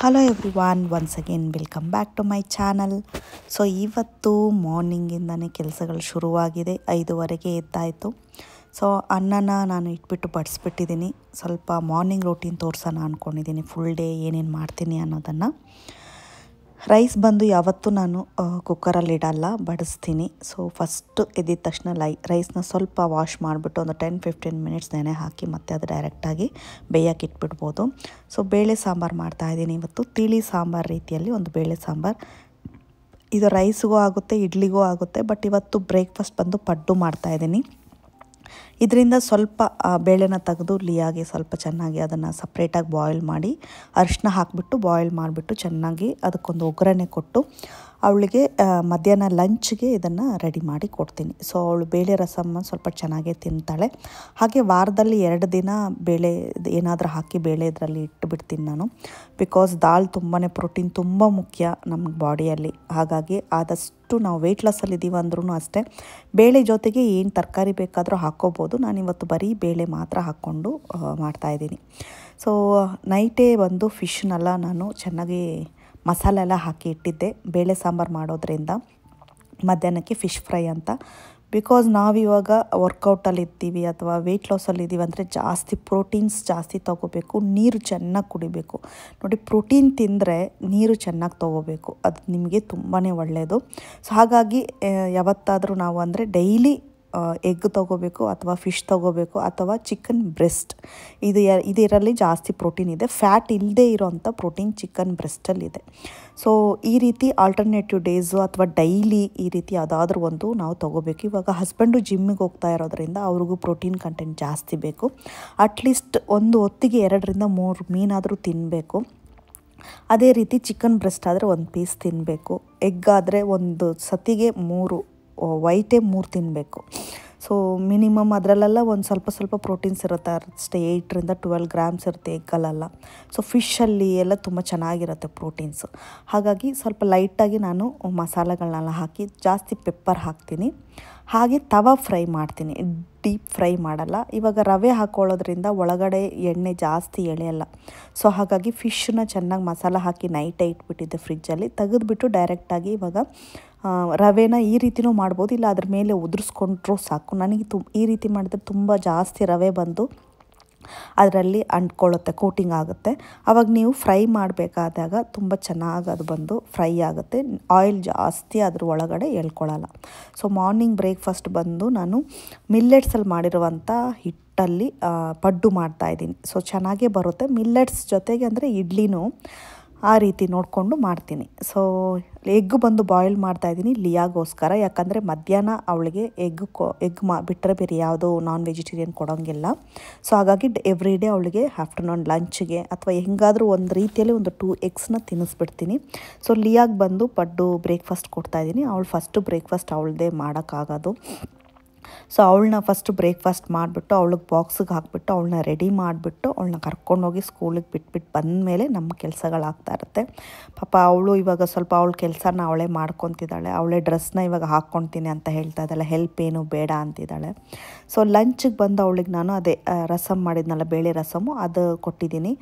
Hello everyone, once again welcome back to my channel. So ಇವತ್ತು ಮಾರ್ನಿಂಗಿಂದನೇ ಕೆಲಸಗಳು ಶುರುವಾಗಿದೆ. 5:30ಗೆ ಎದ್ದಾಯಿತು. ಸೊ ಅನ್ನನ ನಾನು ಇಟ್ಬಿಟ್ಟು ಬಡಿಸ್ಬಿಟ್ಟಿದ್ದೀನಿ. ಸ್ವಲ್ಪ ಮಾರ್ನಿಂಗ್ ರೂಟೀನ್ ತೋರಿಸೋಣ ಅಂದ್ಕೊಂಡಿದ್ದೀನಿ, ಫುಲ್ ಡೇ ಏನೇನು ಮಾಡ್ತೀನಿ ಅನ್ನೋದನ್ನು. ರೈಸ್ ಬಂದು ಯಾವತ್ತೂ ನಾನು ಕುಕ್ಕರಲ್ಲಿ ಇಡಲ್ಲ, ಬಡಿಸ್ತೀನಿ. ಸೊ ಫಸ್ಟು ಎದ್ದಿದ ತಕ್ಷಣ ರೈಸ್ನ ಸ್ವಲ್ಪ ವಾಶ್ ಮಾಡಿಬಿಟ್ಟು ಒಂದು 10-15 ಮಿನಿಟ್ಸ್ ನೆನೆ ಹಾಕಿ ಮತ್ತೆ ಅದು ಡೈರೆಕ್ಟಾಗಿ ಬೇಯಕ್ಕೆ ಇಟ್ಬಿಡ್ಬೋದು. ಸೊ ಬೇಳೆ ಸಾಂಬಾರು ಮಾಡ್ತಾಯಿದ್ದೀನಿ ಇವತ್ತು. ತಿಳಿ ಸಾಂಬಾರು ರೀತಿಯಲ್ಲಿ ಒಂದು ಬೇಳೆ ಸಾಂಬಾರು. ಇದು ರೈಸ್ಗೂ ಆಗುತ್ತೆ, ಇಡ್ಲಿಗೂ ಆಗುತ್ತೆ. ಬಟ್ ಇವತ್ತು ಬ್ರೇಕ್ಫಾಸ್ಟ್ ಬಂದು ಪಡ್ಡು ಮಾಡ್ತಾಯಿದ್ದೀನಿ. ಇದರಿಂದ ಸ್ವಲ್ಪ ಬೇಳೆನ ತೆಗೆದು ಲಿಯಾಗಿ ಸ್ವಲ್ಪ ಚೆನ್ನಾಗಿ ಅದನ್ನು ಸಪ್ರೇಟಾಗಿ ಬಾಯ್ಲ್ ಮಾಡಿ ಅರಿಶಿನ ಹಾಕಿಬಿಟ್ಟು ಬಾಯ್ಲ್ ಮಾಡಿಬಿಟ್ಟು ಚೆನ್ನಾಗಿ ಅದಕ್ಕೊಂದು ಒಗ್ಗರಣೆ ಕೊಟ್ಟು ಅವಳಿಗೆ ಮಧ್ಯಾಹ್ನ ಲಂಚ್ಗೆ ಇದನ್ನು ರೆಡಿ ಮಾಡಿ ಕೊಡ್ತೀನಿ. ಸೊ ಅವಳು ಬೇಳೆ ರಸಮ್ಮ ಸ್ವಲ್ಪ ಚೆನ್ನಾಗೇ ತಿಂತಾಳೆ. ಹಾಗೆ ವಾರದಲ್ಲಿ 2 ದಿನ ಬೇಳೆ ಏನಾದರೂ ಹಾಕಿ ಬೇಳೆ ಇದರಲ್ಲಿ ಇಟ್ಟುಬಿಡ್ತೀನಿ ನಾನು. ಬಿಕಾಸ್ ದಾಲ್ ತುಂಬಾ ಪ್ರೋಟೀನ್ ತುಂಬ ಮುಖ್ಯ ನಮ್ಮ ಬಾಡಿಯಲ್ಲಿ. ಹಾಗಾಗಿ ಆದಷ್ಟು ನಾವು ವೆಯ್ಟ್ ಲಾಸಲ್ಲಿದ್ದೀವಿ ಅಂದ್ರೂ ಅಷ್ಟೇ ಬೇಳೆ ಜೊತೆಗೆ ಏನು ತರಕಾರಿ ಬೇಕಾದರೂ ಹಾಕ್ಕೋಬೋದು. ನಾನಿವತ್ತು ಬರೀ ಬೇಳೆ ಮಾತ್ರ ಹಾಕ್ಕೊಂಡು ಮಾಡ್ತಾಯಿದ್ದೀನಿ. ಸೊ ನೈಟೇ ಬಂದು ಫಿಶ್ನೆಲ್ಲ ನಾನು ಚೆನ್ನಾಗಿ ಮಸಾಲೆ ಎಲ್ಲ ಹಾಕಿ ಇಟ್ಟಿದ್ದೆ. ಬೇಳೆ ಸಾಂಬಾರು ಮಾಡೋದ್ರಿಂದ ಮಧ್ಯಾಹ್ನಕ್ಕೆ ಫಿಶ್ ಫ್ರೈ ಅಂತ. ಬಿಕಾಸ್ ನಾವಿವಾಗ ವರ್ಕೌಟಲ್ಲಿರ್ತೀವಿ ಅಥವಾ ವೆಯ್ಟ್ ಲಾಸಲ್ಲಿದ್ದೀವಿ ಅಂದರೆ ಜಾಸ್ತಿ ಪ್ರೋಟೀನ್ಸ್ ಜಾಸ್ತಿ ತೊಗೋಬೇಕು, ನೀರು ಚೆನ್ನಾಗಿ ಕುಡಿಬೇಕು. ನೋಡಿ, ಪ್ರೋಟೀನ್ ತಿಂದರೆ ನೀರು ಚೆನ್ನಾಗಿ ತೊಗೋಬೇಕು, ಅದು ನಿಮಗೆ ತುಂಬಾ ಒಳ್ಳೆಯದು. ಸೊ ಹಾಗಾಗಿ ಯಾವತ್ತಾದರೂ ನಾವು ಅಂದರೆ ಡೈಲಿ ಎಗ್ ತೊಗೋಬೇಕು ಅಥವಾ ಫಿಶ್ ತೊಗೋಬೇಕು ಅಥವಾ ಚಿಕನ್ ಬ್ರೆಸ್ಟ್. ಇದರಲ್ಲಿ ಜಾಸ್ತಿ ಪ್ರೋಟೀನ್ ಇದೆ. ಫ್ಯಾಟ್ ಇಲ್ಲದೆ ಇರೋವಂಥ ಪ್ರೋಟೀನ್ ಚಿಕನ್ ಬ್ರೆಸ್ಟಲ್ಲಿದೆ. ಸೊ ಈ ರೀತಿ ಆಲ್ಟರ್ನೇಟಿವ್ ಡೇಸು ಅಥವಾ ಡೈಲಿ ಈ ರೀತಿ ಯಾವುದಾದ್ರೂ ಒಂದು ನಾವು ತೊಗೋಬೇಕು. ಇವಾಗ ಹಸ್ಬೆಂಡು ಜಿಮ್ಮಿಗೆ ಹೋಗ್ತಾ ಇರೋದ್ರಿಂದ ಅವ್ರಿಗೂ ಪ್ರೋಟೀನ್ ಕಂಟೆಂಟ್ ಜಾಸ್ತಿ ಬೇಕು. ಅಟ್ಲೀಸ್ಟ್ ಒಂದು ಹೊತ್ತಿಗೆ 2-3 ಮೀನಾದರೂ ತಿನ್ನಬೇಕು. ಅದೇ ರೀತಿ ಚಿಕನ್ ಬ್ರೆಸ್ಟ್ ಆದರೆ 1 ಪೀಸ್ ತಿನ್ನಬೇಕು. ಎಗ್ ಆದರೆ ಒಂದು ಸತಿಗೆ 3 ವೈಟೇ 3 ತಿನ್ನಬೇಕು. ಸೊ ಮಿನಿಮಮ್ ಅದರಲ್ಲೆಲ್ಲ ಒಂದು ಸ್ವಲ್ಪ ಪ್ರೋಟೀನ್ಸ್ ಇರುತ್ತೆ ಅಷ್ಟೇ. 8-12 ಗ್ರಾಮ್ಸ್ ಇರುತ್ತೆ ಎಗ್ಗಲ್ಲೆಲ್ಲ. ಸೊ ಫಿಶಲ್ಲಿ ಎಲ್ಲ ತುಂಬ ಚೆನ್ನಾಗಿರುತ್ತೆ ಪ್ರೋಟೀನ್ಸು. ಹಾಗಾಗಿ ಸ್ವಲ್ಪ ಲೈಟಾಗಿ ನಾನು ಮಸಾಲೆಗಳನ್ನೆಲ್ಲ ಹಾಕಿ ಜಾಸ್ತಿ ಪೆಪ್ಪರ್ ಹಾಕ್ತೀನಿ. ಹಾಗೆ ತವಾ ಫ್ರೈ ಮಾಡ್ತೀನಿ, ಡೀಪ್ ಫ್ರೈ ಮಾಡಲ್ಲ. ಇವಾಗ ರವೆ ಹಾಕ್ಕೊಳ್ಳೋದ್ರಿಂದ ಒಳಗಡೆ ಎಣ್ಣೆ ಜಾಸ್ತಿ ಎಳೆಯಲ್ಲ. ಸೊ ಹಾಗಾಗಿ ಫಿಶ್ನ ಚೆನ್ನಾಗಿ ಮಸಾಲ ಹಾಕಿ ನೈಟೇ ಇಟ್ಬಿಟ್ಟಿದ್ದೆ ಫ್ರಿಜ್ಜಲ್ಲಿ. ತೆಗೆದುಬಿಟ್ಟು ಡೈರೆಕ್ಟಾಗಿ ಇವಾಗ ರವೆನ ಈ ರೀತಿಯೂ ಮಾಡ್ಬೋದು, ಇಲ್ಲ ಅದ್ರ ಮೇಲೆ ಉದುರಿಸ್ಕೊಂಡ್ರೂ ಸಾಕು. ನನಗೆ ಈ ರೀತಿ ಮಾಡಿದ್ರೆ ತುಂಬ ಜಾಸ್ತಿ ರವೆ ಬಂದು ಅದರಲ್ಲಿ ಅಂಟ್ಕೊಳ್ಳುತ್ತೆ, ಕೋಟಿಂಗ್ ಆಗುತ್ತೆ. ಆವಾಗ ನೀವು ಫ್ರೈ ಮಾಡಬೇಕಾದಾಗ ತುಂಬ ಚೆನ್ನಾಗಿ ಅದು ಬಂದು ಫ್ರೈ ಆಗುತ್ತೆ, ಆಯಿಲ್ ಜಾಸ್ತಿ ಅದ್ರ ಒಳಗಡೆ ಎಳ್ಕೊಳ್ಳಲ್ಲ. ಸೊ ಮಾರ್ನಿಂಗ್ ಬ್ರೇಕ್ಫಾಸ್ಟ್ ಬಂದು ನಾನು ಮಿಲ್ಲೆಟ್ಸಲ್ಲಿ ಮಾಡಿರುವಂಥ ಹಿಟ್ಟಲ್ಲಿ ಪಡ್ಡು ಮಾಡ್ತಾಯಿದ್ದೀನಿ. ಸೊ ಚೆನ್ನಾಗೇ ಬರುತ್ತೆ. ಮಿಲ್ಲೆಟ್ಸ್ ಜೊತೆಗೆ ಅಂದರೆ ಇಡ್ಲಿನೂ ಆ ರೀತಿ ನೋಡಿಕೊಂಡು ಮಾಡ್ತೀನಿ. ಸೊ ಎಗ್ ಬಂದು ಬಾಯ್ಲ್ ಮಾಡ್ತಾಯಿದ್ದೀನಿ ಲಿಯಾಗೋಸ್ಕರ. ಯಾಕಂದರೆ ಮಧ್ಯಾಹ್ನ ಅವಳಿಗೆ ಎಗ್ ಬಿಟ್ಟರೆ ಬೇರೆ ಯಾವುದೋ ನಾನ್ ವೆಜಿಟೇರಿಯನ್ ಕೊಡೋಂಗಿಲ್ಲ. ಸೊ ಹಾಗಾಗಿ ಎವ್ರಿ ಡೇ ಅವಳಿಗೆ ಆಫ್ಟರ್ನೂನ್ ಲಂಚ್ಗೆ ಅಥವಾ ಹೆಂಗಾದರೂ ಒಂದು ರೀತಿಯಲ್ಲಿ ಒಂದು 2 ಎಗ್ಸ್ನ ತಿನ್ನಿಸ್ಬಿಡ್ತೀನಿ. ಸೊ ಲಿಯಾಗೆ ಬಂದು ಪಡ್ಡು ಬ್ರೇಕ್ಫಾಸ್ಟ್ ಕೊಡ್ತಾಯಿದ್ದೀನಿ. ಅವಳು ಫಸ್ಟು ಬ್ರೇಕ್ಫಾಸ್ಟ್ ಅವಳದೇ ಮಾಡೋಕ್ಕಾಗೋದು. ಸೊ ಅವಳನ್ನ ಫಸ್ಟು ಬ್ರೇಕ್ಫಾಸ್ಟ್ ಮಾಡಿಬಿಟ್ಟು ಅವಳಿಗೆ ಬಾಕ್ಸಿಗೆ ಹಾಕಿಬಿಟ್ಟು ಅವಳನ್ನ ರೆಡಿ ಮಾಡಿಬಿಟ್ಟು ಅವಳನ್ನ ಕರ್ಕೊಂಡೋಗಿ ಸ್ಕೂಲಿಗೆ ಬಿಟ್ಬಿಟ್ಟು ಬಂದಮೇಲೆ ನಮ್ಮ ಕೆಲಸಗಳಾಗ್ತಾ ಇರುತ್ತೆ. ಪಾಪ ಅವಳು ಇವಾಗ ಸ್ವಲ್ಪ ಅವಳ ಕೆಲಸನ ಅವಳೇ ಮಾಡ್ಕೊತಿದ್ದಾಳೆ. ಅವಳೇ ಡ್ರೆಸ್ನ ಇವಾಗ ಹಾಕ್ಕೊತೀನಿ ಅಂತ ಹೇಳ್ತಾ ಇದ್ದಾಳೆ, ಹೆಲ್ಪ್ ಏನು ಬೇಡ ಅಂತಿದ್ದಾಳೆ. ಸೊ ಲಂಚಿಗೆ ಬಂದು ಅವಳಿಗೆ ನಾನು ಅದೇ ರಸಮ್ ಮಾಡಿದ್ನಲ್ಲ, ಬೇಳೆ ರಸಮು ಅದು ಕೊಟ್ಟಿದ್ದೀನಿ.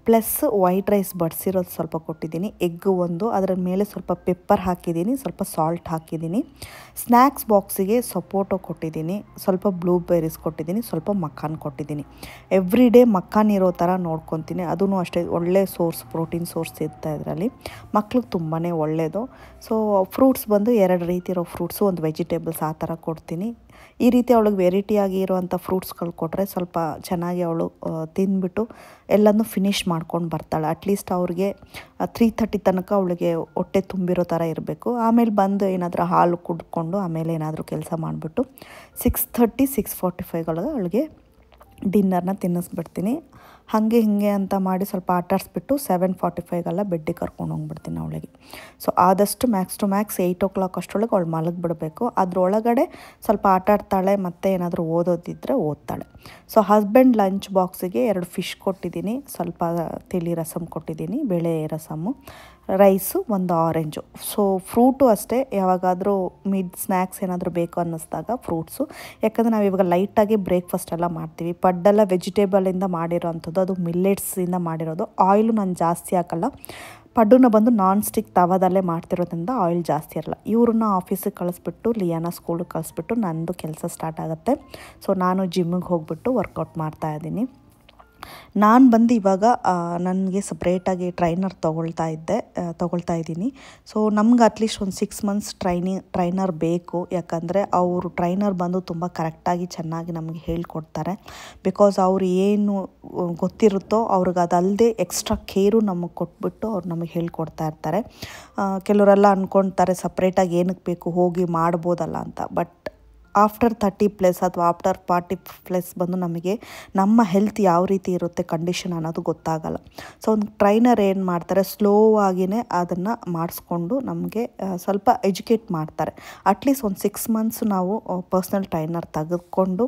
ಪ್ಲಸ್ ವೈಟ್ ರೈಸ್ ಬಡಿಸಿರೋದು ಸ್ವಲ್ಪ ಕೊಟ್ಟಿದ್ದೀನಿ. ಎಗ್ಗು ಒಂದು, ಅದರ ಮೇಲೆ ಸ್ವಲ್ಪ ಪೆಪ್ಪರ್ ಹಾಕಿದ್ದೀನಿ, ಸ್ವಲ್ಪ ಸಾಲ್ಟ್ ಹಾಕಿದ್ದೀನಿ. ಸ್ನ್ಯಾಕ್ಸ್ ಬಾಕ್ಸಿಗೆ ಸಪೋಟೊ ಕೊಟ್ಟಿದ್ದೀನಿ, ಸ್ವಲ್ಪ ಬ್ಲೂಬೆರೀಸ್ ಕೊಟ್ಟಿದ್ದೀನಿ, ಸ್ವಲ್ಪ ಮಖಾನ್ ಕೊಟ್ಟಿದ್ದೀನಿ. ಎವ್ರಿ ಡೇ ಮಖಾನ್ ಇರೋ ಥರ ನೋಡ್ಕೊತೀನಿ. ಅದೂ ಅಷ್ಟೇ ಒಳ್ಳೆ ಸೋರ್ಸ್, ಪ್ರೋಟೀನ್ ಸೋರ್ಸ್ ಇರುತ್ತೆ ಇದರಲ್ಲಿ. ಮಕ್ಳಿಗೆ ತುಂಬಾ ಒಳ್ಳೆಯದು. ಸೊ ಫ್ರೂಟ್ಸ್ ಬಂದು 2 ರೀತಿ ಇರೋ ಫ್ರೂಟ್ಸು, ಒಂದು ವೆಜಿಟೇಬಲ್ಸ್ ಆ ಥರ ಕೊಡ್ತೀನಿ. ಈ ರೀತಿ ಅವಳಿಗೆ ವೆರೈಟಿಯಾಗಿ ಇರೋವಂಥ ಫ್ರೂಟ್ಸ್ಗಳು ಕೊಟ್ಟರೆ ಸ್ವಲ್ಪ ಚೆನ್ನಾಗಿ ಅವಳು ತಿಂದ್ಬಿಟ್ಟು ಎಲ್ಲನೂ ಫಿನಿಷ್ ಮಾಡ್ಕೊಂಡು ಬರ್ತಾಳೆ. ಅಟ್ಲೀಸ್ಟ್ ಅವ್ರಿಗೆ 3:30 ತನಕ ಅವಳಿಗೆ ಹೊಟ್ಟೆ ತುಂಬಿರೋ ಥರ ಇರಬೇಕು. ಆಮೇಲೆ ಬಂದು ಏನಾದರೂ ಹಾಲು ಕುಡ್ಕೊಂಡು ಆಮೇಲೆ ಏನಾದರೂ ಕೆಲಸ ಮಾಡಿಬಿಟ್ಟು 6:30-6:45 ಅವಳಿಗೆ ಡಿನ್ನರ್ನ ತಿನ್ನಿಸ್ಬಿಡ್ತೀನಿ. ಹಾಗೆ ಹಿಂಗೆ ಅಂತ ಮಾಡಿ ಸ್ವಲ್ಪ ಆಟಾಡಿಸ್ಬಿಟ್ಟು 7:45 ಬೆಡ್ಡಿಗೆ ಕರ್ಕೊಂಡು ಹೋಗ್ಬಿಡ್ತೀನಿ ಅವಳಿಗೆ. ಸೊ ಆದಷ್ಟು ಮ್ಯಾಕ್ಸ್ ಟು ಮ್ಯಾಕ್ಸ್ 8 o'clock ಅಷ್ಟರೊಳಗೆ ಅವಳು ಮಲಗಿಬಿಡಬೇಕು. ಅದರೊಳಗಡೆ ಸ್ವಲ್ಪ ಆಟಾಡ್ತಾಳೆ, ಮತ್ತು ಏನಾದರೂ ಓದೋದಿದ್ದರೆ ಓದ್ತಾಳೆ. ಸೊ ಹಸ್ಬೆಂಡ್ ಲಂಚ್ ಬಾಕ್ಸಿಗೆ 2 ಫಿಶ್ ಕೊಟ್ಟಿದ್ದೀನಿ, ಸ್ವಲ್ಪ ತಿಳಿ ರಸಮ್ ಕೊಟ್ಟಿದ್ದೀನಿ, ಬೇಳೆ ರಸಮ್ಮು, ರೈಸು, ಒಂದು ಆರೆಂಜು. ಸೊ ಫ್ರೂಟು ಅಷ್ಟೇ, ಯಾವಾಗಾದರೂ ಸ್ನ್ಯಾಕ್ಸ್ ಏನಾದರೂ ಬೇಕು ಅನ್ನಿಸ್ದಾಗ ಫ್ರೂಟ್ಸು. ಯಾಕಂದರೆ ನಾವು ಇವಾಗ ಲೈಟಾಗಿ ಬ್ರೇಕ್ಫಾಸ್ಟ್ ಎಲ್ಲ ಮಾಡ್ತೀವಿ. ಪಡ್ಡೆಲ್ಲ ವೆಜಿಟೇಬಲಿಂದ ಮಾಡಿರೋ ಅಂಥದ್ದು, ಅದು ಮಿಲ್ಲೆಟ್ಸಿಂದ ಮಾಡಿರೋದು. ಆಯಿಲು ನಾನು ಜಾಸ್ತಿ ಹಾಕಲ್ಲ. ಪಡ್ಡುನ ಬಂದು ನಾನ್ ಸ್ಟಿಕ್ ತವಾದಲ್ಲೇ ಮಾಡ್ತಿರೋದ್ರಿಂದ ಆಯಿಲ್ ಜಾಸ್ತಿ ಇರಲ್ಲ. ಇವ್ರನ್ನ ಆಫೀಸಿಗೆ ಕಳಿಸ್ಬಿಟ್ಟು ಲಿಯಾನ ಸ್ಕೂಲಿಗೆ ಕಳಿಸ್ಬಿಟ್ಟು ನನ್ನದು ಕೆಲಸ ಸ್ಟಾರ್ಟ್ ಆಗುತ್ತೆ. ಸೊ ನಾನು ಜಿಮ್ಮಿಗೆ ಹೋಗ್ಬಿಟ್ಟು ವರ್ಕೌಟ್ ಮಾಡ್ತಾಯಿದ್ದೀನಿ. ನಾನು ಬಂದು ಇವಾಗ ನನಗೆ ಸಪ್ರೇಟಾಗಿ ಟ್ರೈನರ್ ತೊಗೊಳ್ತಾ ಇದ್ದೀನಿ. ಸೊ ನಮ್ಗೆ ಅಟ್ಲೀಸ್ಟ್ ಒಂದು 6 ಮಂತ್ಸ್ ಟ್ರೈನರ್ ಬೇಕು. ಯಾಕಂದರೆ ಅವರು ಟ್ರೈನರ್ ಬಂದು ತುಂಬ ಕರೆಕ್ಟಾಗಿ ಚೆನ್ನಾಗಿ ನಮಗೆ ಹೇಳ್ಕೊಡ್ತಾರೆ. ಬಿಕಾಸ್ ಅವ್ರು ಏನು ಗೊತ್ತಿರುತ್ತೋ ಅವ್ರಿಗೆ ಅದಲ್ಲದೆ ಎಕ್ಸ್ಟ್ರಾ ಕೇರು ನಮಗೆ ಕೊಟ್ಬಿಟ್ಟು ಅವ್ರು ನಮಗೆ ಹೇಳ್ಕೊಡ್ತಾ ಇರ್ತಾರೆ. ಕೆಲವರೆಲ್ಲ ಅಂದ್ಕೊಳ್ತಾರೆ ಸಪ್ರೇಟಾಗಿ ಏನಕ್ಕೆ ಬೇಕು ಹೋಗಿ ಮಾಡ್ಬೋದಲ್ಲ ಅಂತ. ಬಟ್ ಆಫ್ಟರ್ 30+ ಅಥವಾ ಆಫ್ಟರ್ 40+ ಬಂದು ನಮಗೆ ನಮ್ಮ ಹೆಲ್ತ್ ಯಾವ ರೀತಿ ಇರುತ್ತೆ ಕಂಡೀಷನ್ ಅನ್ನೋದು ಗೊತ್ತಾಗಲ್ಲ. ಸೊ ಒಂದು ಟ್ರೈನರ್ ಏನು ಮಾಡ್ತಾರೆ, ಸ್ಲೋ ಆಗಿಯೇ ಅದನ್ನು ಮಾಡಿಸ್ಕೊಂಡು ನಮಗೆ ಸ್ವಲ್ಪ ಎಜುಕೇಟ್ ಮಾಡ್ತಾರೆ. ಅಟ್ಲೀಸ್ಟ್ ಒಂದು 6 ಮಂತ್ಸ್ ನಾವು ಪರ್ಸ್ನಲ್ ಟ್ರೈನರ್ ತೆಗೆದುಕೊಂಡು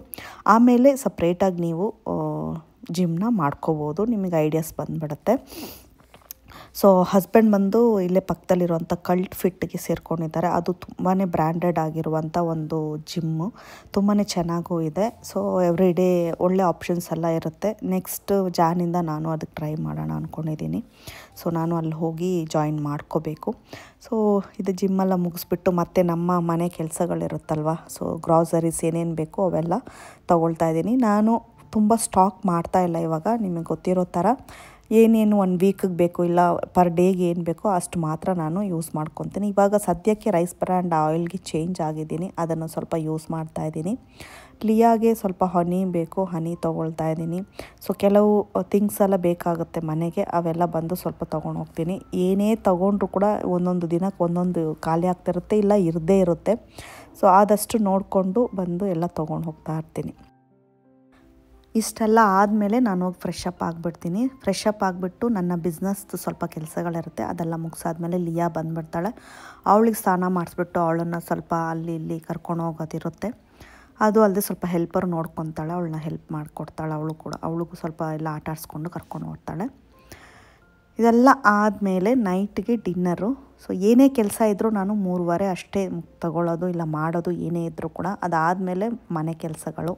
ಆಮೇಲೆ ಸಪ್ರೇಟಾಗಿ ನೀವು ಜಿಮ್ನ ಮಾಡ್ಕೋಬೋದು. ನಿಮಗೆ ಐಡಿಯಾಸ್ ಬಂದುಬಿಡುತ್ತೆ. ಸೊ ಹಸ್ಬೆಂಡ್ ಬಂದು ಇಲ್ಲೇ ಪಕ್ಕದಲ್ಲಿರುವಂಥ ಕಲ್ಟ್ ಫಿಟ್ಗೆ ಸೇರ್ಕೊಂಡಿದ್ದಾರೆ. ಅದು ತುಂಬಾ ಬ್ರ್ಯಾಂಡೆಡ್ ಆಗಿರುವಂಥ ಒಂದು ಜಿಮ್ಮು, ತುಂಬಾ ಚೆನ್ನಾಗೂ ಇದೆ. ಸೊ ಎವ್ರಿ ಡೇ ಒಳ್ಳೆ ಆಪ್ಷನ್ಸ್ ಎಲ್ಲ ಇರುತ್ತೆ. ನೆಕ್ಸ್ಟ್ ಜಾನಿಂದ ನಾನು ಅದಕ್ಕೆ ಟ್ರೈ ಮಾಡೋಣ ಅಂದ್ಕೊಂಡಿದ್ದೀನಿ. ಸೊ ನಾನು ಅಲ್ಲಿ ಹೋಗಿ ಜಾಯಿನ್ ಮಾಡ್ಕೋಬೇಕು. ಸೊ ಇದು ಜಿಮ್ಮೆಲ್ಲ ಮುಗಿಸ್ಬಿಟ್ಟು ಮತ್ತೆ ನಮ್ಮ ಮನೆ ಕೆಲಸಗಳಿರುತ್ತಲ್ವ, ಸೊ ಗ್ರಾಸರೀಸ್ ಏನೇನು ಬೇಕೋ ಅವೆಲ್ಲ ತೊಗೊಳ್ತಾ ಇದ್ದೀನಿ. ನಾನು ತುಂಬ ಸ್ಟಾಕ್ ಮಾಡ್ತಾಯಿಲ್ಲ ಇವಾಗ. ನಿಮಗೆ ಗೊತ್ತಿರೋ ಥರ ಏನೇನು 1 ವೀಕಿಗೆ ಬೇಕು ಇಲ್ಲ ಪರ್ ಡೇಗೆ ಏನು ಬೇಕೋ ಅಷ್ಟು ಮಾತ್ರ ನಾನು ಯೂಸ್ ಮಾಡ್ಕೊತೀನಿ. ಇವಾಗ ಸದ್ಯಕ್ಕೆ ರೈಸ್ ಬ್ರ್ಯಾಂಡ್ ಆಯಿಲ್ಗೆ ಚೇಂಜ್ ಆಗಿದ್ದೀನಿ, ಅದನ್ನು ಸ್ವಲ್ಪ ಯೂಸ್ ಮಾಡ್ತಾಯಿದ್ದೀನಿ. ಲಿಯಾಗೆ ಸ್ವಲ್ಪ ಹನಿ ಬೇಕು, ಹನಿ ತೊಗೊಳ್ತಾ ಇದ್ದೀನಿ. ಸೊ ಕೆಲವು ಥಿಂಗ್ಸ್ ಎಲ್ಲ ಬೇಕಾಗುತ್ತೆ ಮನೆಗೆ, ಅವೆಲ್ಲ ಬಂದು ಸ್ವಲ್ಪ ತೊಗೊಂಡು ಹೋಗ್ತೀನಿ. ಏನೇ ತೊಗೊಂಡ್ರು ಕೂಡ ಒಂದೊಂದು ದಿನಕ್ಕೆ ಒಂದೊಂದು ಖಾಲಿ ಆಗ್ತಿರುತ್ತೆ, ಇಲ್ಲ ಇರದೇ ಇರುತ್ತೆ. ಸೊ ಆದಷ್ಟು ನೋಡಿಕೊಂಡು ಬಂದು ಎಲ್ಲ ತೊಗೊಂಡು ಹೋಗ್ತಾ ಇರ್ತೀನಿ. ಇಷ್ಟೆಲ್ಲ ಆದಮೇಲೆ ನಾನು ಹೋಗಿ ಫ್ರೆಶ್ ಅಪ್ ಆಗಿಬಿಟ್ಟು ನನ್ನ ಬಿಸ್ನೆಸ್ದು ಸ್ವಲ್ಪ ಕೆಲಸಗಳಿರುತ್ತೆ, ಅದೆಲ್ಲ ಮುಗಿಸಾದ್ಮೇಲೆ ಲಿಯಾ ಬಂದುಬಿಡ್ತಾಳೆ. ಅವಳಿಗೆ ಸ್ನಾನ ಮಾಡಿಸ್ಬಿಟ್ಟು ಅವಳನ್ನು ಸ್ವಲ್ಪ ಅಲ್ಲಿ ಇಲ್ಲಿ ಕರ್ಕೊಂಡು ಹೋಗೋದಿರುತ್ತೆ. ಅದು ಅಲ್ಲದೆ ಸ್ವಲ್ಪ ಹೆಲ್ಪರ್ ನೋಡ್ಕೊತಾಳೆ, ಅವಳನ್ನ ಹೆಲ್ಪ್ ಮಾಡಿಕೊಡ್ತಾಳೆ. ಅವಳಿಗೂ ಸ್ವಲ್ಪ ಎಲ್ಲ ಆಟ ಆಡಿಸ್ಕೊಂಡು ಕರ್ಕೊಂಡು ಹೋಗ್ತಾಳೆ. ಇದೆಲ್ಲ ಆದಮೇಲೆ ನೈಟ್ಗೆ ಡಿನ್ನರು. ಸೊ ಏನೇ ಕೆಲಸ ಇದ್ದರೂ ನಾನು 3:15 ಅಷ್ಟೇ ತಗೊಳ್ಳೋದು ಇಲ್ಲ ಮಾಡೋದು, ಏನೇ ಇದ್ದರೂ ಕೂಡ. ಅದಾದಮೇಲೆ ಮನೆ ಕೆಲಸಗಳು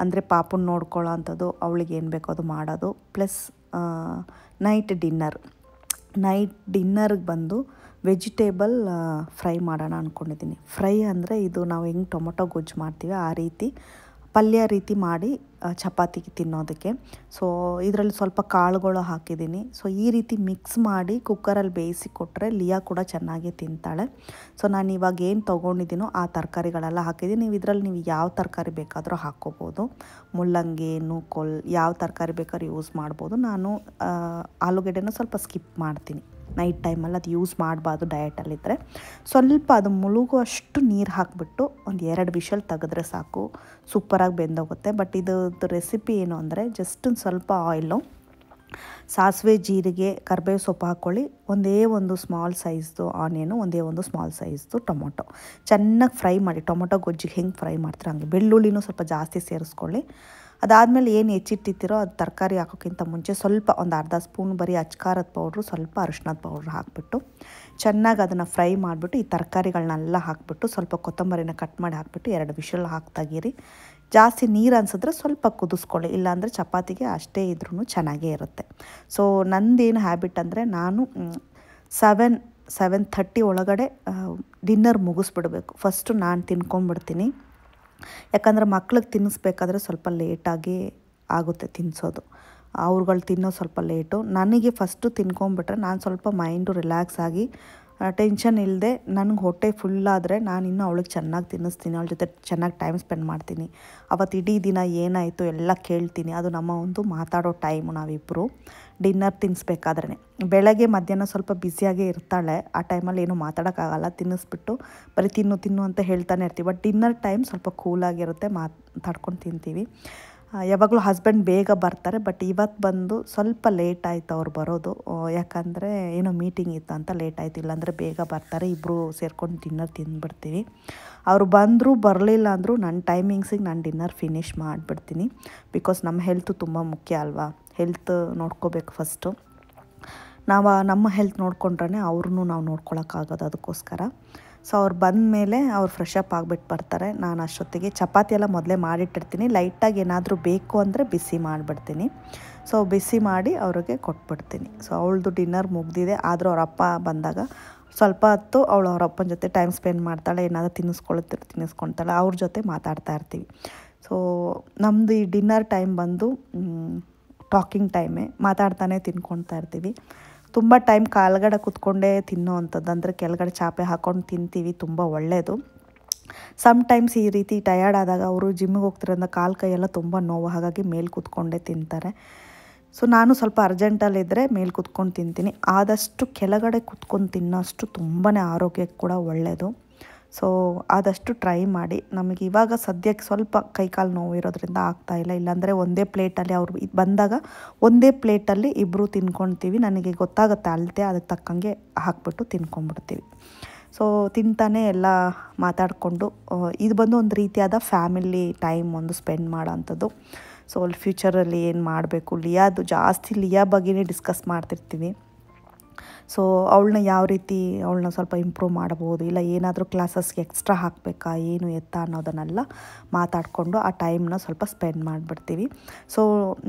ಅಂದರೆ ಪಾಪುನ ನೋಡ್ಕೊಳ್ಳೋ ಅಂಥದ್ದು, ಅವಳಿಗೆ ಏನು ಬೇಕೋ ಅದು ಮಾಡೋದು. ಪ್ಲಸ್ ನೈಟ್ ಡಿನ್ನರ್ಗೆ ಬಂದು ವೆಜಿಟೇಬಲ್ ಫ್ರೈ ಮಾಡೋಣ ಅಂದ್ಕೊಂಡಿದ್ದೀನಿ. ಫ್ರೈ ಅಂದರೆ ಇದು ನಾವು ಹೆಂಗೆ ಟೊಮೊಟೊ ಗೊಜ್ಜು ಮಾಡ್ತೀವಿ ಆ ರೀತಿ ಪಲ್ಯ ರೀತಿ ಮಾಡಿ ಚಪಾತಿಗೆ ತಿನ್ನೋದಕ್ಕೆ. ಸೊ ಇದರಲ್ಲಿ ಸ್ವಲ್ಪ ಕಾಳುಗಳು ಹಾಕಿದ್ದೀನಿ. ಸೊ ಈ ರೀತಿ ಮಿಕ್ಸ್ ಮಾಡಿ ಕುಕ್ಕರಲ್ಲಿ ಬೇಯಿಸಿ ಕೊಟ್ಟರೆ ಲಿಯಾ ಕೂಡ ಚೆನ್ನಾಗಿ ತಿಂತಾಳೆ. ಸೊ ನಾನು ಇವಾಗ ಏನು ತೊಗೊಂಡಿದ್ದೀನೋ ಆ ತರಕಾರಿಗಳೆಲ್ಲ ಹಾಕಿದ್ದೀನಿ. ನೀವು ಯಾವ ತರಕಾರಿ ಬೇಕಾದರೂ ಹಾಕ್ಕೋಬೋದು. ಮುಲ್ಲಂಗಿ, ನೂಕೋಲ್, ಯಾವ ತರಕಾರಿ ಬೇಕಾದ್ರೂ ಯೂಸ್ ಮಾಡ್ಬೋದು. ನಾನು ಆಲೂಗಡ್ಡೆನ ಸ್ವಲ್ಪ ಸ್ಕಿಪ್ ಮಾಡ್ತೀನಿ. ನೈಟ್ ಟೈಮಲ್ಲಿ ಅದು ಯೂಸ್ ಮಾಡಬಾರ್ದು ಡಯಟಲ್ಲಿದ್ದರೆ. ಸ್ವಲ್ಪ ಅದು ಮುಳುಗುವಷ್ಟು ನೀರು ಹಾಕಿಬಿಟ್ಟು ಒಂದು 2 ವಿಷಲ್ ತೆಗೆದ್ರೆ ಸಾಕು, ಸೂಪರಾಗಿ ಬೆಂದೋಗುತ್ತೆ. ಬಟ್ ಇದ್ರದ್ದು ರೆಸಿಪಿ ಏನು ಅಂದರೆ ಜಸ್ಟ್ ಒಂದು ಸ್ವಲ್ಪ ಆಯಿಲು, ಸಾಸಿವೆ, ಜೀರಿಗೆ, ಕರಿಬೇವು ಸೊಪ್ಪು ಹಾಕ್ಕೊಳ್ಳಿ. ಒಂದೇ ಒಂದು ಸ್ಮಾಲ್ ಸೈಜ್ದು ಆನಿಯನು, ಒಂದೇ ಒಂದು ಸ್ಮಾಲ್ ಸೈಜ್ದು ಟೊಮೊಟೊ ಚೆನ್ನಾಗಿ ಫ್ರೈ ಮಾಡಿ. ಟೊಮೊಟೊ ಗೊಜ್ಜಿಗೆ ಹೆಂಗೆ ಫ್ರೈ ಮಾಡ್ತೀರ ಹಂಗೆ. ಬೆಳ್ಳುಳ್ಳಿನೂ ಸ್ವಲ್ಪ ಜಾಸ್ತಿ ಸೇರಿಸ್ಕೊಳ್ಳಿ. ಅದಾದಮೇಲೆ ಏನು ಹೆಚ್ಚಿಟ್ಟಿರ್ತೀರೋ ಅದು ತರಕಾರಿ ಹಾಕೋಕ್ಕಿಂತ ಮುಂಚೆ ಸ್ವಲ್ಪ ಒಂದು ಅರ್ಧ ಸ್ಪೂನ್ ಬರೀ ಅಚ್ಕಾರದ ಪೌಡ್ರು, ಸ್ವಲ್ಪ ಅರಿಶಿನದ ಪೌಡ್ರ್ ಹಾಕಿಬಿಟ್ಟು ಚೆನ್ನಾಗಿ ಅದನ್ನು ಫ್ರೈ ಮಾಡಿಬಿಟ್ಟು ಈ ತರಕಾರಿಗಳನ್ನೆಲ್ಲ ಹಾಕಿಬಿಟ್ಟು ಸ್ವಲ್ಪ ಕೊತ್ತಂಬರಿನ ಕಟ್ ಮಾಡಿ ಹಾಕಿಬಿಟ್ಟು 2 ವಿಷಲ್ ಹಾಕ್ತಾಗಿರಿ. ಜಾಸ್ತಿ ನೀರು ಅನಿಸಿದ್ರೆ ಸ್ವಲ್ಪ ಕುದಿಸ್ಕೊಳ್ಳಿ, ಇಲ್ಲಾಂದರೆ ಚಪಾತಿಗೆ ಅಷ್ಟೇ ಇದ್ರೂ ಚೆನ್ನಾಗೇ ಇರುತ್ತೆ. ಸೊ ನಂದೇನು ಹ್ಯಾಬಿಟ್ ಅಂದರೆ ನಾನು 7:30 ಒಳಗಡೆ ಡಿನ್ನರ್ ಮುಗಿಸ್ಬಿಡ್ಬೇಕು. ಫಸ್ಟು ನಾನು ತಿನ್ಕೊಂಬಿಡ್ತೀನಿ. ಯಾಕಂದರೆ ಮಕ್ಳಿಗೆ ತಿನ್ನಿಸ್ಬೇಕಾದ್ರೆ ಸ್ವಲ್ಪ ಲೇಟಾಗಿ ಆಗುತ್ತೆ ತಿನ್ನಿಸೋದು. ಅವ್ರುಗಳು ತಿನ್ನೋ ಸ್ವಲ್ಪ ಲೇಟು. ನನಗೆ ಫಸ್ಟು ತಿನ್ಕೊಂಬಿಟ್ರೆ ನಾನು ಸ್ವಲ್ಪ ಮೈಂಡು ರಿಲ್ಯಾಕ್ಸ್ ಆಗಿ ಟೆನ್ಷನ್ ಇಲ್ಲದೆ ನನಗೆ ಹೊಟ್ಟೆ ಫುಲ್ಲಾದರೆ ನಾನು ಇನ್ನೂ ಅವಳಿಗೆ ಚೆನ್ನಾಗಿ ತಿನ್ನಿಸ್ತೀನಿ, ಅವಳ ಜೊತೆ ಚೆನ್ನಾಗಿ ಟೈಮ್ ಸ್ಪೆಂಡ್ ಮಾಡ್ತೀನಿ. ಅವತ್ತು ಇಡೀ ದಿನ ಏನಾಯಿತು ಎಲ್ಲ ಕೇಳ್ತೀನಿ. ಅದು ನಮ್ಮ ಒಂದು ಮಾತಾಡೋ ಟೈಮು ನಾವಿಬ್ಬರು ಡಿನ್ನರ್ ತಿನ್ನಿಸ್ಬೇಕಾದ್ರೆ. ಬೆಳಗ್ಗೆ ಮಧ್ಯಾಹ್ನ ಸ್ವಲ್ಪ ಬ್ಯುಸಿಯಾಗೇ ಇರ್ತಾಳೆ, ಆ ಟೈಮಲ್ಲಿ ಏನೂ ಮಾತಾಡೋಕ್ಕಾಗಲ್ಲ. ತಿನ್ನಿಸ್ಬಿಟ್ಟು ಬರೀ ತಿನ್ನು ಅಂತ ಹೇಳ್ತಾನೆ ಇರ್ತೀವಿ. ಬಟ್ ಡಿನ್ನರ್ ಟೈಮ್ ಸ್ವಲ್ಪ ಕೂಲಾಗಿರುತ್ತೆ, ಮಾತಾಡ್ಕೊಂಡು ತಿಂತೀವಿ. ಯಾವಾಗಲೂ ಹಸ್ಬೆಂಡ್ ಬೇಗ ಬರ್ತಾರೆ. ಬಟ್ ಇವತ್ತು ಬಂದು ಸ್ವಲ್ಪ ಲೇಟ್ ಆಯಿತು ಅವ್ರು ಬರೋದು. ಯಾಕಂದರೆ ಏನೋ ಮೀಟಿಂಗ್ ಇತ್ತು ಅಂತ ಲೇಟ್ ಆಯಿತು, ಇಲ್ಲಾಂದರೆ ಬೇಗ ಬರ್ತಾರೆ. ಇಬ್ಬರು ಸೇರ್ಕೊಂಡು ಡಿನ್ನರ್ ತಿಂದುಬಿಡ್ತೀವಿ. ಅವರು ಬಂದರೂ ಬರಲಿಲ್ಲ ಅಂದರೂ ನನ್ನ ಟೈಮಿಂಗ್ಸಿಗೆ ನಾನು ಡಿನ್ನರ್ ಫಿನಿಷ್ ಮಾಡಿಬಿಡ್ತೀನಿ. ಬಿಕಾಸ್ ನಮ್ಮ ಹೆಲ್ತು ತುಂಬ ಮುಖ್ಯ ಅಲ್ವಾ. ಹೆಲ್ತ್ ನೋಡ್ಕೋಬೇಕು ಫಸ್ಟು. ನಮ್ಮ ಹೆಲ್ತ್ ನೋಡ್ಕೊಂಡ್ರೆ ಅವ್ರನ್ನೂ ನಾವು ನೋಡ್ಕೊಳಕ್ಕಾಗೋದು. ಅದಕ್ಕೋಸ್ಕರ ಸೊ ಅವ್ರು ಬಂದಮೇಲೆ ಅವ್ರು ಫ್ರೆಶ್ ಅಪ್ ಆಗಿಬಿಟ್ಟು ಬರ್ತಾರೆ. ನಾನು ಅಷ್ಟೊತ್ತಿಗೆ ಚಪಾತಿ ಎಲ್ಲ ಮೊದಲೇ ಮಾಡಿಟ್ಟಿರ್ತೀನಿ. ಲೈಟಾಗಿ ಏನಾದರೂ ಬೇಕು ಅಂದರೆ ಬಿಸಿ ಮಾಡಿಬಿಡ್ತೀನಿ. ಸೊ ಬಿಸಿ ಮಾಡಿ ಅವ್ರಿಗೆ ಕೊಟ್ಬಿಡ್ತೀನಿ. ಸೊ ಅವಳದು ಡಿನ್ನರ್ ಮುಗ್ದಿದೆ. ಆದರೂ ಅವ್ರ ಅಪ್ಪ ಬಂದಾಗ ಸ್ವಲ್ಪ ಹೊತ್ತು ಅವಳು ಅವ್ರ ಅಪ್ಪನ ಜೊತೆ ಟೈಮ್ ಸ್ಪೆಂಡ್ ಮಾಡ್ತಾಳೆ, ಏನಾದರೂ ತಿನ್ನಿಸ್ಕೊಳ್ತಾಳೆ, ಅವ್ರ ಜೊತೆ ಮಾತಾಡ್ತಾ ಇರ್ತೀವಿ. ಸೊ ನಮ್ಮದು ಈ ಡಿನ್ನರ್ ಟೈಮ್ ಬಂದು ಟಾಕಿಂಗ್ ಟೈಮೇ, ಮಾತಾಡ್ತಾನೆ ತಿನ್ಕೊಳ್ತಾ ಇರ್ತೀವಿ. ತುಂಬ ಟೈಮ್ ಕಾಲ್ಗಡೆ ಕೂತ್ಕೊಂಡೇ ತಿನ್ನೋ ಅಂಥದ್ದು, ಅಂದರೆ ಕೆಳಗಡೆ ಚಾಪೆ ಹಾಕ್ಕೊಂಡು ತಿಂತೀವಿ, ತುಂಬ ಒಳ್ಳೆಯದು. ಸಮ್ಟೈಮ್ಸ್ ಈ ರೀತಿ ಟಯರ್ಡ್ ಆದಾಗ ಅವರು ಜಿಮ್ಮಿಗೆ ಹೋಗ್ತಿರೋದ್ರಿಂದ ಕಾಲು ಕೈಯೆಲ್ಲ ತುಂಬ ನೋವು, ಹಾಗಾಗಿ ಮೇಲೆ ಕೂತ್ಕೊಂಡೇ ತಿಂತಾರೆ. ಸೊ ನಾನು ಸ್ವಲ್ಪ ಅರ್ಜೆಂಟಲ್ಲಿದ್ದರೆ ಮೇಲೆ ಕೂತ್ಕೊಂಡು ತಿಂತೀನಿ. ಆದಷ್ಟು ಕೆಳಗಡೆ ಕೂತ್ಕೊಂಡು ತಿನ್ನೋಷ್ಟು ತುಂಬಾ ಆರೋಗ್ಯಕ್ಕೆ ಕೂಡ ಒಳ್ಳೆಯದು. ಸೊ ಆದಷ್ಟು ಟ್ರೈ ಮಾಡಿ. ನಮಗೆ ಇವಾಗ ಸದ್ಯಕ್ಕೆ ಸ್ವಲ್ಪ ಕೈಕಾಲು ನೋವು ಇರೋದ್ರಿಂದ ಆಗ್ತಾಯಿಲ್ಲ, ಇಲ್ಲಾಂದರೆ ಒಂದೇ ಪ್ಲೇಟಲ್ಲಿ ಅವರು ಬಂದಾಗ ಒಂದೇ ಪ್ಲೇಟಲ್ಲಿ ಇಬ್ಬರು ತಿನ್ಕೊಳ್ತೀವಿ. ನನಗೆ ಗೊತ್ತಾಗುತ್ತೆ ಅಳತೆ, ಅದಕ್ಕೆ ತಕ್ಕಂಗೆ ಹಾಕ್ಬಿಟ್ಟು ತಿನ್ಕೊಂಡ್ಬಿಡ್ತೀವಿ. ಸೊ ತಿಂತಾನೆ ಎಲ್ಲ ಮಾತಾಡಿಕೊಂಡು ಇದು ಬಂದು ಒಂದು ರೀತಿಯಾದ ಫ್ಯಾಮಿಲಿ ಟೈಮ್ ಒಂದು ಸ್ಪೆಂಡ್ ಮಾಡೋ ಅಂಥದ್ದು. ಸೊ ಅಲ್ಲಿ ಫ್ಯೂಚರಲ್ಲಿ ಏನು ಮಾಡಬೇಕು, ಜಾಸ್ತಿ ಲಿಯಾ ಬಗ್ಗೆನೇ ಡಿಸ್ಕಸ್ ಮಾಡ್ತಿರ್ತೀವಿ. ಸೊ ಅವಳನ್ನ ಯಾವ ರೀತಿ ಅವಳನ್ನ ಸ್ವಲ್ಪ ಇಂಪ್ರೂವ್ ಮಾಡ್ಬೋದು, ಇಲ್ಲ ಏನಾದರೂ ಕ್ಲಾಸಸ್ಗೆ ಎಕ್ಸ್ಟ್ರಾ ಹಾಕಬೇಕಾ, ಏನು ಎತ್ತ ಅನ್ನೋದನ್ನೆಲ್ಲ ಮಾತಾಡಿಕೊಂಡು ಆ ಟೈಮ್ನ ಸ್ವಲ್ಪ ಸ್ಪೆಂಡ್ ಮಾಡಿಬಿಡ್ತೀವಿ. ಸೊ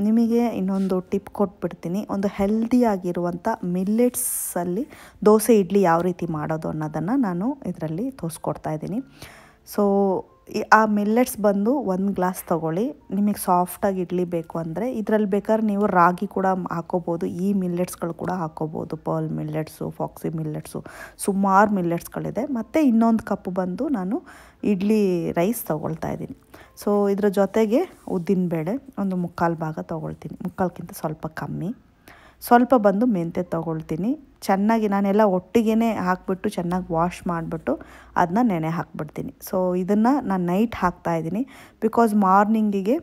ನಿಮಗೆ ಇನ್ನೊಂದು ಟಿಪ್ ಕೊಟ್ಬಿಡ್ತೀನಿ. ಒಂದು ಹೆಲ್ದಿಯಾಗಿರುವಂಥ ಮಿಲ್ಲೆಟ್ಸಲ್ಲಿ ದೋಸೆ ಇಡ್ಲಿ ಯಾವ ರೀತಿ ಮಾಡೋದು ಅನ್ನೋದನ್ನು ನಾನು ಇದರಲ್ಲಿ ತೋರಿಸ್ಕೊಡ್ತಾ ಇದ್ದೀನಿ. ಸೊ ಆ ಮಿಲ್ಲೆಟ್ಸ್ ಬಂದು 1 ಗ್ಲಾಸ್ ತೊಗೊಳ್ಳಿ. ನಿಮಗೆ ಸಾಫ್ಟಾಗಿ ಇಡ್ಲಿ ಬೇಕು ಅಂದರೆ ಇದರಲ್ಲಿ ಬೇಕಾದ್ರೆ ನೀವು ರಾಗಿ ಕೂಡ ಹಾಕೋಬೋದು, ಈ ಮಿಲ್ಲೆಟ್ಸ್ಗಳು ಕೂಡ ಹಾಕೋಬೋದು. ಪರ್ಲ್ ಮಿಲ್ಲೆಟ್ಸು, ಫಾಕ್ಸಿ ಮಿಲ್ಲೆಟ್ಸು, ಸುಮಾರು ಮಿಲ್ಲೆಟ್ಸ್ಗಳಿದೆ. ಮತ್ತು ಇನ್ನೊಂದು ಕಪ್ಪು ಬಂದು ನಾನು ಇಡ್ಲಿ ರೈಸ್ ತೊಗೊಳ್ತಾ ಇದ್ದೀನಿ. ಸೊ ಇದ್ರ ಜೊತೆಗೆ ಉದ್ದಿನಬೇಳೆ ಒಂದು 3/4 ಭಾಗ ತೊಗೊಳ್ತೀನಿ, 3/4ಕ್ಕಿಂತ ಸ್ವಲ್ಪ ಕಮ್ಮಿ. ಸ್ವಲ್ಪ ಬಂದು ಮೆಂತ್ಯ ತೊಗೊಳ್ತೀನಿ. ಚೆನ್ನಾಗಿ ನಾನೆಲ್ಲ ಒಟ್ಟಿಗೆ ಹಾಕ್ಬಿಟ್ಟು ಚೆನ್ನಾಗಿ ವಾಶ್ ಮಾಡಿಬಿಟ್ಟು ಅದನ್ನ ನೆನೆ ಹಾಕ್ಬಿಡ್ತೀನಿ. ಸೊ ಇದನ್ನು ನಾನು ನೈಟ್ ಹಾಕ್ತಾಯಿದ್ದೀನಿ, ಬಿಕಾಸ್ ಮಾರ್ನಿಂಗಿಗೆ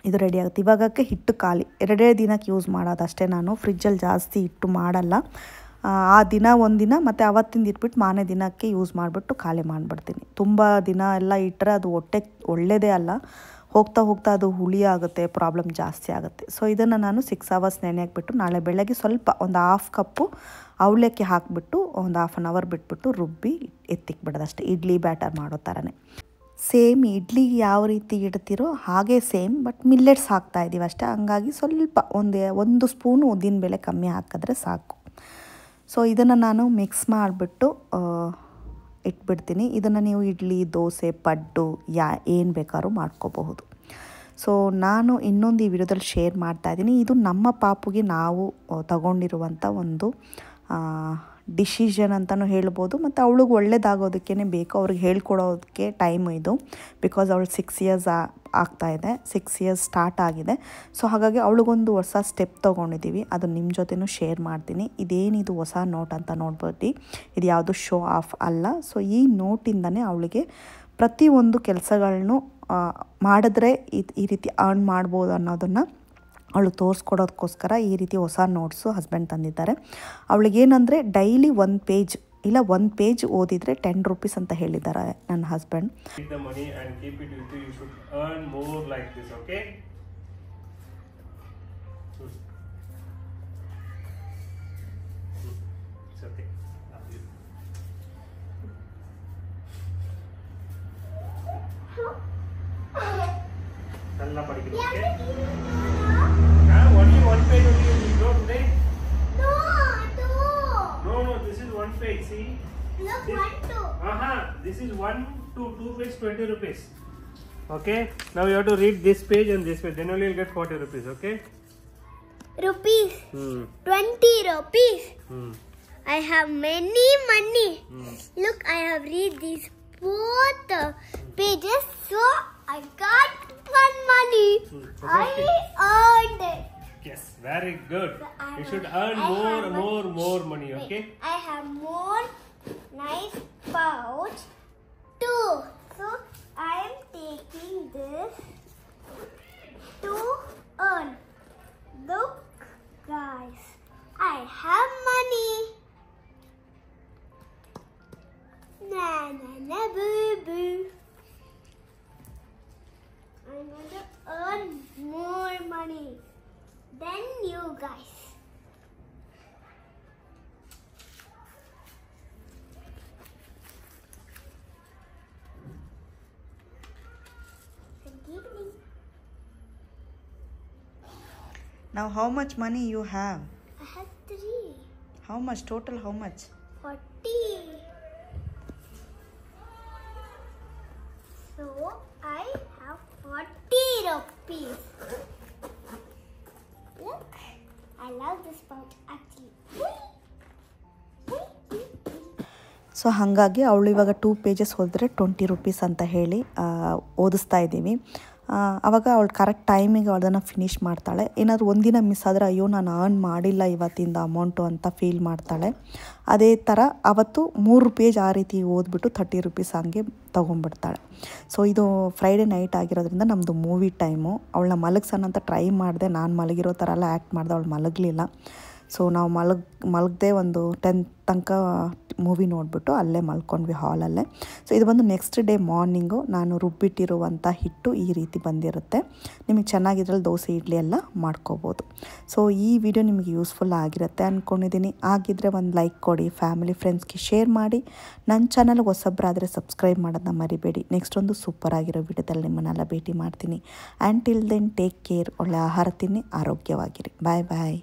ಇದು ರೆಡಿ ಆಗುತ್ತೆ. ಇವಾಗಕ್ಕೆ ಹಿಟ್ಟು ಖಾಲಿ, 2 ದಿನಕ್ಕೆ ಯೂಸ್ ಮಾಡೋದಷ್ಟೇ. ನಾನು ಫ್ರಿಜ್ಜಲ್ಲಿ ಜಾಸ್ತಿ ಹಿಟ್ಟು ಮಾಡಲ್ಲ. ಆ ದಿನ ಒಂದಿನ ಮತ್ತು ಅವತ್ತಿಂದ ಇಟ್ಬಿಟ್ಟು ಮಾರನೇ ದಿನಕ್ಕೆ ಯೂಸ್ ಮಾಡಿಬಿಟ್ಟು ಖಾಲಿ ಮಾಡಿಬಿಡ್ತೀನಿ. ತುಂಬ ದಿನ ಎಲ್ಲ ಇಟ್ಟರೆ ಅದು ಹೊಟ್ಟೆಗೆ ಒಳ್ಳೆಯದೇ ಅಲ್ಲ. ಹೋಗ್ತಾ ಅದು ಹುಳಿ ಆಗುತ್ತೆ, ಪ್ರಾಬ್ಲಮ್ ಜಾಸ್ತಿ ಆಗುತ್ತೆ. ಸೊ ಇದನ್ನು ನಾನು 6 ಅವರ್ಸ್ ನೆನೆ ಹಾಕ್ಬಿಟ್ಟು ನಾಳೆ ಬೆಳಗ್ಗೆ ಸ್ವಲ್ಪ ಒಂದು 1/2 ಕಪ್ಪು ಅವಲಕ್ಕಿ ಹಾಕಿಬಿಟ್ಟು ಒಂದು 1/2 ಅವರ್ ಬಿಟ್ಬಿಟ್ಟು ರುಬ್ಬಿ ಎತ್ತಿಕ್ಬಿಡೋದಷ್ಟೇ, ಇಡ್ಲಿ ಬ್ಯಾಟರ್ ಮಾಡೋ ಥರನೇ. ಸೇಮ್ ಇಡ್ಲಿಗೆ ಯಾವ ರೀತಿ ಇಡ್ತಿರೋ ಹಾಗೆ ಸೇಮ್, ಬಟ್ ಮಿಲ್ಲೆಟ್ಸ್ ಹಾಕ್ತಾಯಿದ್ದೀವಿ ಅಷ್ಟೇ. ಹಂಗಾಗಿ ಸ್ವಲ್ಪ ಒಂದು ಸ್ಪೂನು ಉದ್ದಿನಬೇಳೆ ಕಮ್ಮಿ ಹಾಕಿದ್ರೆ ಸಾಕು. ಸೊ ಇದನ್ನು ನಾನು ಮಿಕ್ಸ್ ಮಾಡಿಬಿಟ್ಟು ಇಟ್ಬಿಡ್ತೀನಿ. ಇದನ್ನು ನೀವು ಇಡ್ಲಿ, ದೋಸೆ, ಪಡ್ಡು ಏನು ಬೇಕಾದ್ರೂ ಮಾಡ್ಕೋಬಹುದು. ಸೊ ನಾನು ಇನ್ನೊಂದು ಈ ವಿಡಿಯೋದಲ್ಲಿ ಶೇರ್ ಮಾಡ್ತಾಯಿದ್ದೀನಿ. ಇದು ನಮ್ಮ ಪಾಪುಗೆ ನಾವು ತಗೊಂಡಿರುವಂಥ ಒಂದು ಡಿಸಿಷನ್ ಅಂತಲೂ ಹೇಳ್ಬೋದು, ಮತ್ತು ಅವಳಿಗೆ ಒಳ್ಳೇದಾಗೋದಕ್ಕೇ ಬೇಕು. ಅವ್ರಿಗೆ ಹೇಳ್ಕೊಡೋದಕ್ಕೆ ಟೈಮು ಇದು, ಬಿಕಾಸ್ ಅವಳು 6 ಇಯರ್ಸ್ ಆಗ್ತಾಯಿದೆ, 6 ಇಯರ್ಸ್ ಸ್ಟಾರ್ಟ್ ಆಗಿದೆ. ಸೊ ಹಾಗಾಗಿ ಅವಳಿಗೊಂದು ಹೊಸ ಸ್ಟೆಪ್ ತೊಗೊಂಡಿದ್ದೀವಿ, ಅದು ನಿಮ್ಮ ಜೊತೆನೂ ಶೇರ್ ಮಾಡ್ತೀನಿ. ಇದೇನಿದು ಹೊಸ ನೋಟ್ ಅಂತ ನೋಡ್ಬೋದು, ಇದು ಯಾವುದು ಶೋ ಆಫ್ ಅಲ್ಲ. ಸೊ ಈ ನೋಟಿಂದನೇ ಅವಳಿಗೆ ಪ್ರತಿಯೊಂದು ಕೆಲಸಗಳನ್ನು ಮಾಡಿದ್ರೆ ಈ ರೀತಿ ಅರ್ನ್ ಮಾಡ್ಬೋದು ಅನ್ನೋದನ್ನು ಅವಳು ತೋರಿಸ್ಕೊಡೋದಕ್ಕೋಸ್ಕರ ಈ ರೀತಿ ಹೊಸ ನೋಟ್ಸು ಹಸ್ಬೆಂಡ್ ತಂದಿದ್ದಾರೆ. ಅವಳಿಗೇನೆಂದರೆ ಡೈಲಿ 1 ಪೇಜ್ ಇಲ್ಲ 1 ಪೇಜ್ ಓದಿದರೆ 10 ರೂಪೀಸ್ ಅಂತ ಹೇಳಿದ್ದಾರೆ ನನ್ನ husband. Only 1 page only you draw today? No, 2. No, this is 1 page, see? Look, this, 1, 2. This is 1 to 2 page, 20 rupees. Okay, now you have to read this page and this page, then only you'll get 40 rupees, okay? Rupees. 20 rupees. I have many money. Look, I have read these both pages, so I got one money. I earned it. Yes, very good. You should earn more money, okay? I have more nice pouch too. So I am taking this to earn. Look, guys, I have money. Na na na boo boo. I'm going to earn more money than you guys. Now how much money you have? I have 3. How much total? How much? 40. So I have 40 rupees. Look, I love this pouch actually. So ಹಾಗಾಗಿ ಅವಳು ಇವಾಗ 2 pages ಹೋದರೆ 20 rupees ಅಂತ ಹೇಳಿ ಓದಿಸ್ತಾ ಇದ್ದೀವಿ. ಆವಾಗ ಅವಳು correct ಟೈಮಿಗೆ ಅವಳನ್ನು ಫಿನಿಷ್ ಮಾಡ್ತಾಳೆ. ಏನಾದರೂ ಒಂದಿನ ಮಿಸ್ ಆದರೆ ಅಯ್ಯೋ ನಾನು ಅರ್ನ್ ಮಾಡಿಲ್ಲ ಇವತ್ತಿಂದ ಅಮೌಂಟು ಅಂತ ಫೀಲ್ ಮಾಡ್ತಾಳೆ. ಅದೇ ಥರ ಅವತ್ತು 3 ಪೇಜ್ ಆ ರೀತಿ ಓದ್ಬಿಟ್ಟು 30 rupees ಹಂಗೆ ತೊಗೊಂಡ್ಬಿಡ್ತಾಳೆ. ಸೊ ಇದು ಫ್ರೈಡೇ ನೈಟ್ ಆಗಿರೋದ್ರಿಂದ ನಮ್ಮದು ಮೂವಿ ಟೈಮು. ಅವಳನ್ನ ಮಲಗ್ಸೋಣ ಅಂತ ಟ್ರೈ ಮಾಡಿದೆ, ನಾನು ಮಲಗಿರೋ ಥರ ಎಲ್ಲ ಆ್ಯಕ್ಟ್ ಮಾಡಿದೆ, ಅವಳು ಮಲಗಲಿಲ್ಲ. ಸೊ ನಾವು ಮಲಗದೆ ಒಂದು 10 ತನಕ ಮೂವಿ ನೋಡಿಬಿಟ್ಟು ಅಲ್ಲೇ ಮಲ್ಕೊಂಡ್ವಿ ಹಾಲಲ್ಲೇ. ಸೊ ಇದು ಬಂದು ನೆಕ್ಸ್ಟ್ ಡೇ ಮಾರ್ನಿಂಗು ನಾನು ರುಬ್ಬಿಟ್ಟಿರುವಂಥ ಹಿಟ್ಟು ಈ ರೀತಿ ಬಂದಿರುತ್ತೆ. ನಿಮಗೆ ಚೆನ್ನಾಗಿದ್ರಲ್ಲಿ ದೋಸೆ ಇಡ್ಲಿ ಎಲ್ಲ ಮಾಡ್ಕೋಬೋದು. ಸೊ ಈ ವಿಡಿಯೋ ನಿಮಗೆ ಯೂಸ್ಫುಲ್ ಆಗಿರುತ್ತೆ ಅಂದ್ಕೊಂಡಿದ್ದೀನಿ. ಆಗಿದ್ದರೆ ಒಂದು ಲೈಕ್ ಕೊಡಿ, ಫ್ಯಾಮಿಲಿ ಫ್ರೆಂಡ್ಸ್ಗೆ ಶೇರ್ ಮಾಡಿ. ನನ್ನ ಚಾನಲ್ಗೆ ಹೊಸಬ್ರಾದರೆ ಸಬ್ಸ್ಕ್ರೈಬ್ ಮಾಡೋದನ್ನ ಮರಿಬೇಡಿ. ನೆಕ್ಸ್ಟ್ ಒಂದು ಸೂಪರ್ ಆಗಿರೋ ವಿಡಿಯೋದಲ್ಲಿ ನಿಮ್ಮನ್ನೆಲ್ಲ ಭೇಟಿ ಮಾಡ್ತೀನಿ. And till then take care. ಒಳ್ಳೆ ಆಹಾರ ತಿನ್ನಿ, ಆರೋಗ್ಯವಾಗಿರಿ. ಬಾಯ್ ಬಾಯ್.